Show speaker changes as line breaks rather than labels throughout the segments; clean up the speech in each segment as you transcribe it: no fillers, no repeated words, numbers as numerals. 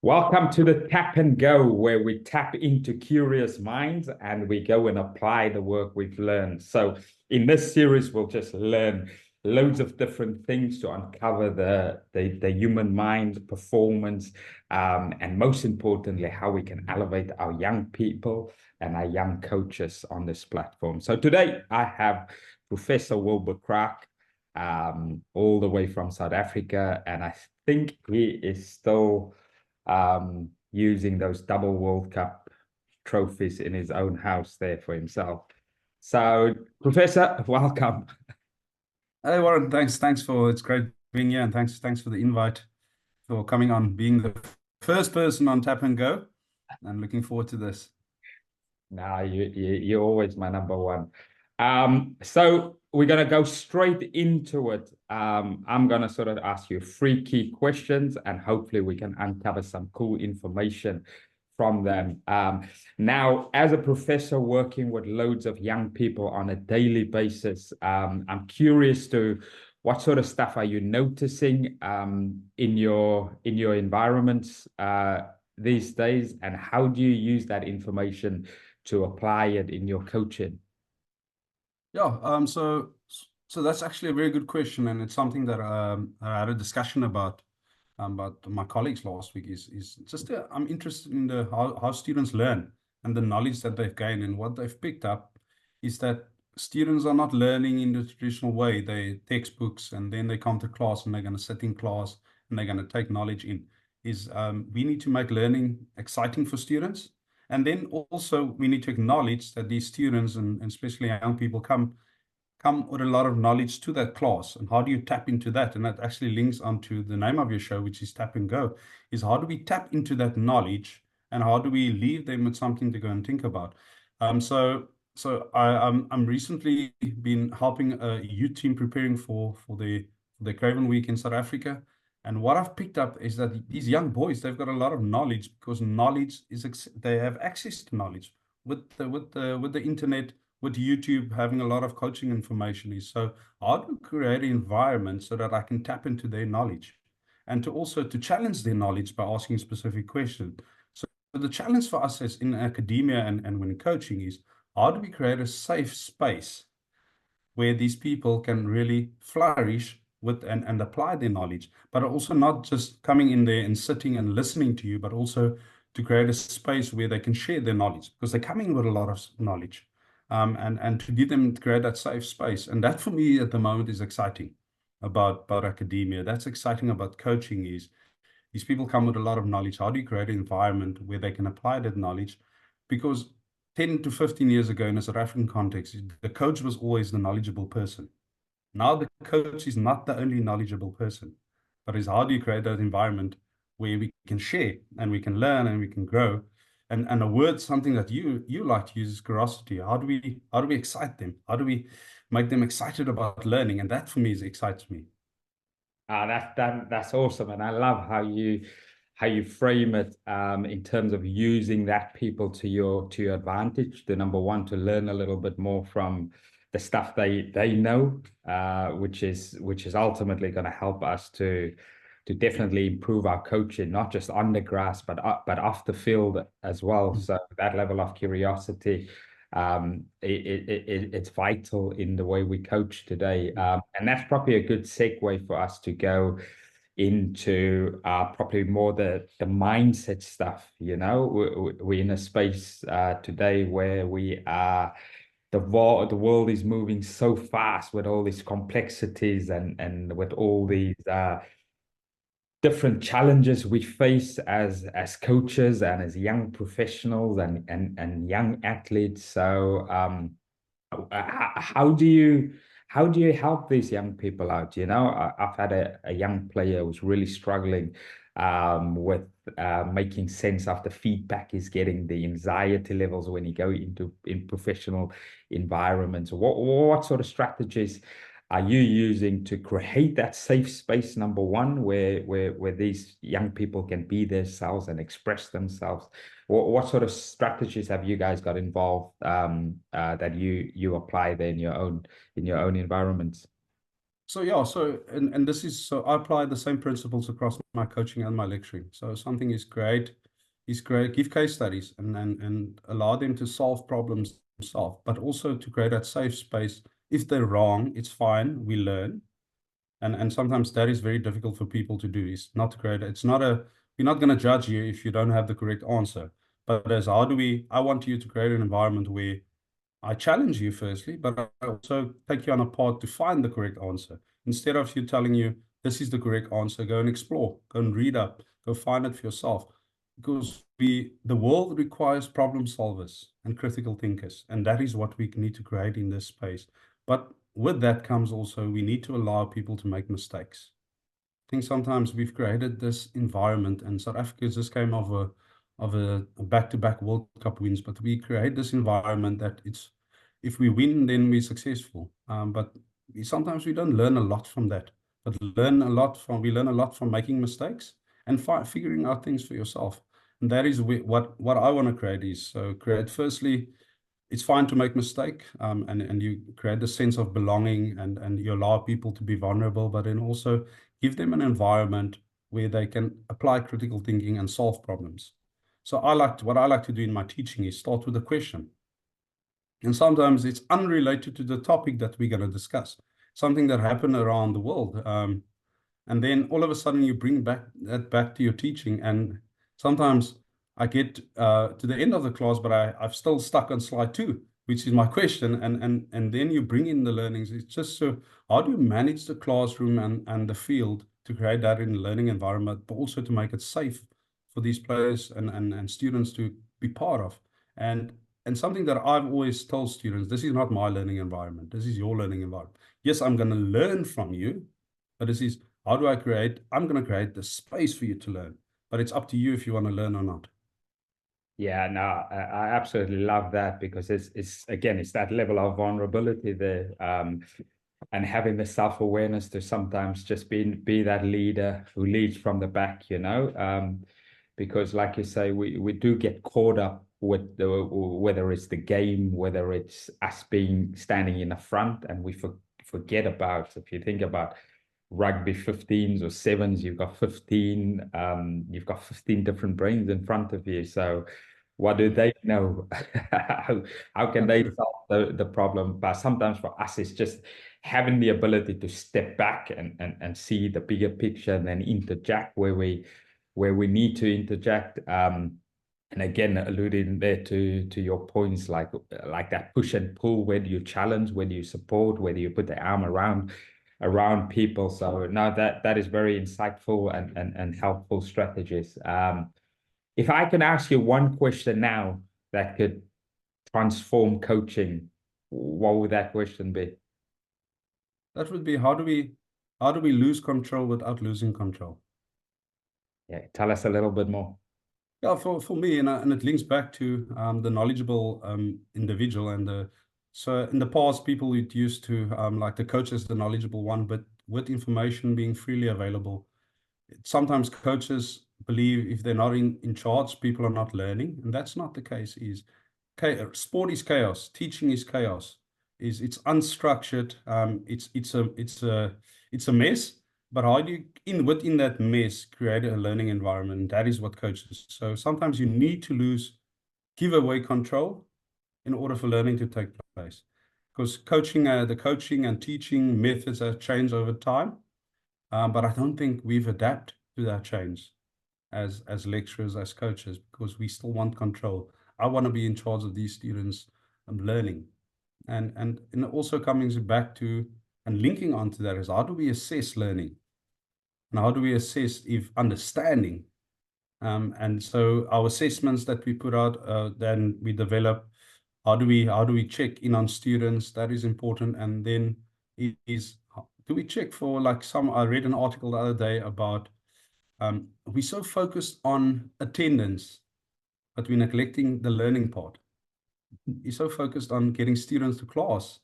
Welcome to the Tap and Go, where we tap into curious minds and we go and apply the work we've learned. So, in this series, we'll just learn loads of different things to uncover the human mind, performance, and most importantly, how we can elevate our young people and our young coaches on this platform. So, today I have Professor Wilbur Kraak, all the way from South Africa, and I think he is still using those double World Cup trophies in his own house there for himself. So, Professor, welcome.
Hey Warren, thanks for it's great being here, and thanks for the invite, for coming on, being the first person on Tap and Go, and looking forward to this.
Now you're always my number one. So we're gonna go straight into it. I'm gonna sort of ask you three key questions, and hopefully we can uncover some cool information from them. Now, as a professor working with loads of young people on a daily basis, I'm curious to what sort of stuff are you noticing in your environments these days, and how do you use that information to apply it in your coaching?
Yeah, so that's actually a very good question, and it's something that I had a discussion about my colleagues last week. Is just I'm interested in the how students learn and the knowledge that they've gained, and what they've picked up is that students are not learning in the traditional way. They textbooks, and then they come to class and they're going to sit in class and they're going to take knowledge in. We need to make learning exciting for students. And then also we need to acknowledge that these students, and especially young people, come with a lot of knowledge to that class. And how do you tap into that? And that actually links onto the name of your show, which is Tap and Go, is how do we tap into that knowledge, and how do we leave them with something to go and think about? I'm recently been helping a youth team preparing for the Craven Week in South Africa. And what I've picked up is that these young boys, they've got a lot of knowledge, because knowledge is they have access to knowledge with the internet, with YouTube having a lot of coaching information. Is so how to create an environment so that I can tap into their knowledge, and to also to challenge their knowledge by asking specific questions. So the challenge for us as in academia and when coaching is, how do we create a safe space where these people can really flourish with and apply their knowledge, but also not just coming in there and sitting and listening to you, but also to create a space where they can share their knowledge, because they're coming with a lot of knowledge, and to give them, to create that safe space. And that for me at the moment is exciting about academia. That's exciting about coaching, is these people come with a lot of knowledge. How do you create an environment where they can apply that knowledge? Because 10 to 15 years ago, in a South African context, the coach was always the knowledgeable person. Now the coach is not the only knowledgeable person, but is how do you create that environment where we can share and we can learn and we can grow? And a word, something that you like to use, is curiosity. How do we excite them? How do we make them excited about learning? And that for me excites me.
That's awesome, and I love how you frame it in terms of using that people to your advantage. The number one, to learn a little bit more from the stuff they know, which is ultimately going to help us to definitely improve our coaching, not just on the grass, but off the field as well. So that level of curiosity, it's vital in the way we coach today. And that's probably a good segue for us to go into probably more the mindset stuff. We're in a space today where we are, the world is moving so fast with all these complexities and with all these different challenges we face as coaches and as young professionals and young athletes. So how do you help these young people out? I've had a young player who's really struggling with making sense of the feedback he's getting, the anxiety levels when you go in professional environments. What sort of strategies are you using to create that safe space, number one, where these young people can be themselves and express themselves? What sort of strategies have you guys got involved that you apply there in your own environments?
So yeah, and this is, so I apply the same principles across my coaching and my lecturing. So something is great, give case studies and allow them to solve problems themselves, but also to create that safe space. If they're wrong, it's fine, we learn. And sometimes that is very difficult for people to do, is not to create, it's not a, we're not going to judge you if you don't have the correct answer. But as how do we, I want you to create an environment where I challenge you firstly, but I also take you on a path to find the correct answer. Instead of you telling you, this is the correct answer, go and explore, go and read up, go find it for yourself. Because the world requires problem solvers and critical thinkers, and that is what we need to create in this space. But with that comes also, we need to allow people to make mistakes. I think sometimes we've created this environment, and South Africa just came of a back-to-back World Cup wins, but we create this environment that it's, if we win, then we're successful. But sometimes we don't learn a lot from that, but we learn a lot from making mistakes and figuring out things for yourself. And that is what I want to create is, so create, firstly, it's fine to make mistake, and you create a sense of belonging, and you allow people to be vulnerable, but then also give them an environment where they can apply critical thinking and solve problems. So what I like to do in my teaching is start with a question. And sometimes it's unrelated to the topic that we're going to discuss, something that happened around the world. And then all of a sudden you bring back to your teaching. And sometimes I get to the end of the class, but I've still stuck on slide 2, which is my question. And then you bring in the learnings. It's just, so how do you manage the classroom and the field to create that in a learning environment, but also to make it safe for these players and students to be part of. And something that I've always told students, this is not my learning environment. This is your learning environment. Yes, I'm going to learn from you, but this is, how do I create? I'm going to create the space for you to learn, but it's up to you if you want to learn or not.
Yeah, no, I absolutely love that, because it's again, it's that level of vulnerability there, and having the self-awareness to sometimes just be that leader who leads from the back, because like you say, we do get caught up with whether it's the game, whether it's us standing in the front, and we forget about, if you think about rugby 15s or 7s, you've got 15 different brains in front of you. So what do they know? how can they solve the problem? But sometimes for us, it's just having the ability to step back and see the bigger picture, and then interject where we need to interject. And again, alluding there to your points, like that push and pull. Where do you challenge? Where do you support? Where do you put the arm around people? So now that is very insightful and helpful strategies. If I can ask you one question now that could transform coaching, what would that question be?
That would be, how do we lose control without losing control?
Yeah, tell us a little bit more.
Yeah, for me, and it links back to the knowledgeable individual, so in the past, people used to like the coach is the knowledgeable one, but with information being freely available, sometimes coaches believe if they're not in charge, people are not learning, and that's not the case. Sport is chaos, teaching is chaos, it's unstructured, it's a mess. But how do you, within that mess, create a learning environment? That is what coaches. So sometimes you need to give away control in order for learning to take place. Because the coaching and teaching methods have changed over time, but I don't think we've adapted to that change as lecturers, as coaches, because we still want control. I want to be in charge of these students learning. And also coming back to and linking onto that is, how do we assess learning? And how do we assess if understanding? And so our assessments that we put out, then we develop, how do we check in on students? That is important. And then do we check for, like, I read an article the other day about we're so focused on attendance, but we're neglecting the learning part. You're so focused on getting students to class,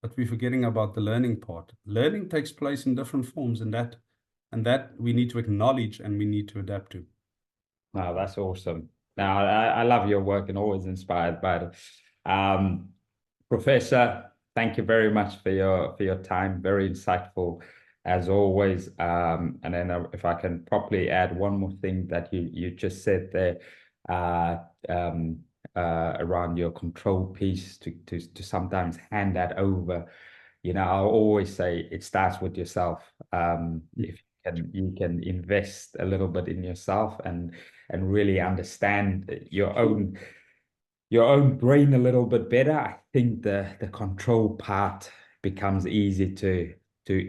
but we're forgetting about the learning part. Learning takes place in different forms, and that we need to acknowledge and we need to adapt to.
Wow, that's awesome. Now, I love your work and always inspired by it. Professor, thank you very much for your time. Very insightful as always. And then if I can properly add one more thing that you just said there, uh, um, around your control piece to sometimes hand that over. You know, I'll always say it starts with yourself. If you can invest a little bit in yourself and really understand your own brain a little bit better, I think the control part becomes easy to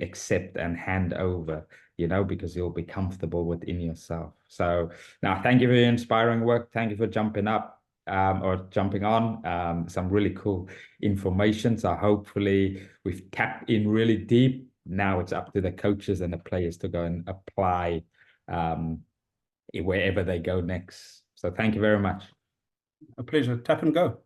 accept and hand over, you know, because you'll be comfortable within yourself. So now, thank you for your inspiring work. Thank you for jumping up or jumping on some really cool information. So hopefully we've tapped in really deep. Now it's up to the coaches and the players to go and apply wherever they go next. So thank you very much.
A pleasure. Tap and go.